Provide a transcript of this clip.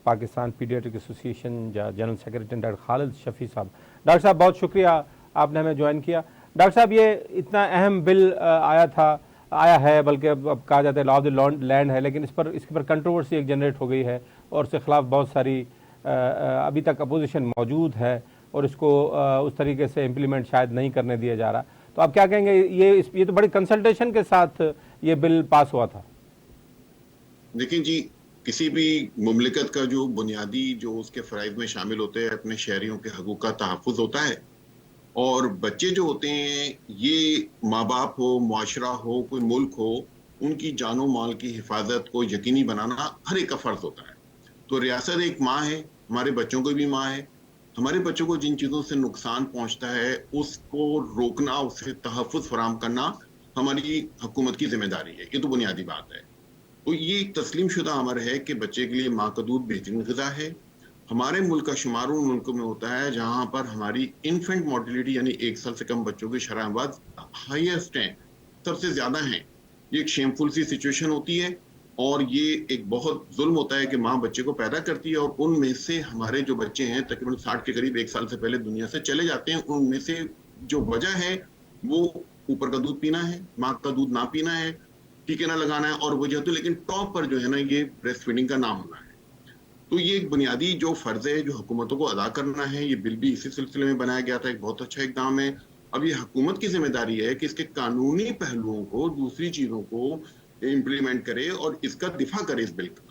Pakistan paediatric association general secretary doctor Khalid Shafi साहब। Doctor साहब बहुत शुक्रिया आपने हमें ज्वाइन किया। डॉक्टर साहब ये इतना अहम बिल आया है, बल्कि अब कहा जाता है लॉ ऑफ द लैंड है, लेकिन इसके पर कंट्रोवर्सी एक जनरेट हो गई है और उसके खिलाफ बहुत सारी अभी तक अपोजिशन मौजूद है और इसको उस तरीके से इम्प्लीमेंट शायद नहीं करने दिया जा रहा। तो आप क्या कहेंगे, ये तो बड़ी कंसल्टेशन के साथ ये बिल पास हुआ था। देखिए जी, किसी भी मुमलिकत का जो बुनियादी जो उसके फराइज में शामिल होते हैं, अपने शहरियों के हकूक का तहफ़्फ़ुज़ होता है। और बच्चे जो होते हैं, ये माँ बाप हो, मुआशरा हो, कोई मुल्क हो, उनकी जानो माल की हिफाजत को यकीनी बनाना हर एक का फर्ज होता है। तो रियासत एक माँ है, हमारे बच्चों को भी माँ है। हमारे बच्चों को जिन चीजों से नुकसान पहुंचता है उसको रोकना, उससे तहफ़्फ़ुज़ फराहम करना हमारी हुकूमत की जिम्मेदारी है। ये तो बुनियादी बात है। तो ये एक तस्लीम शुदा अमर है कि बच्चे के लिए माँ का दूध बेहतरीन ग़िज़ा है। हमारे मुल्क का शुमार उन मुल्कों में होता है जहां पर हमारी इन्फेंट मोर्टेलिटी यानी 1 साल से कम बच्चों की शरह हाईएस्ट है, सबसे ज्यादा है। ये एक शेमफुल सी सिचुएशन होती है और ये एक बहुत जुल्म होता है कि माँ बच्चे को पैदा करती है और उनमें से हमारे जो बच्चे हैं तकरीबन 60 के करीब 1 साल से पहले दुनिया से चले जाते हैं। उनमें से जो वजह है वो ऊपर का दूध पीना है, माँ का दूध ना पीना है, टीके ना लगाना है और वजह तो, लेकिन टॉप पर जो है ना ये ब्रेस्ट फीडिंग का नाम होना है। तो ये एक बुनियादी जो फर्ज है जो हुकूमतों को अदा करना है। ये बिल भी इसी सिलसिले में बनाया गया था, एक बहुत अच्छा इकदाम है। अब ये हुकूमत की जिम्मेदारी है कि इसके कानूनी पहलुओं को, दूसरी चीजों को इम्प्लीमेंट करे और इसका दिफा करे इस बिल का।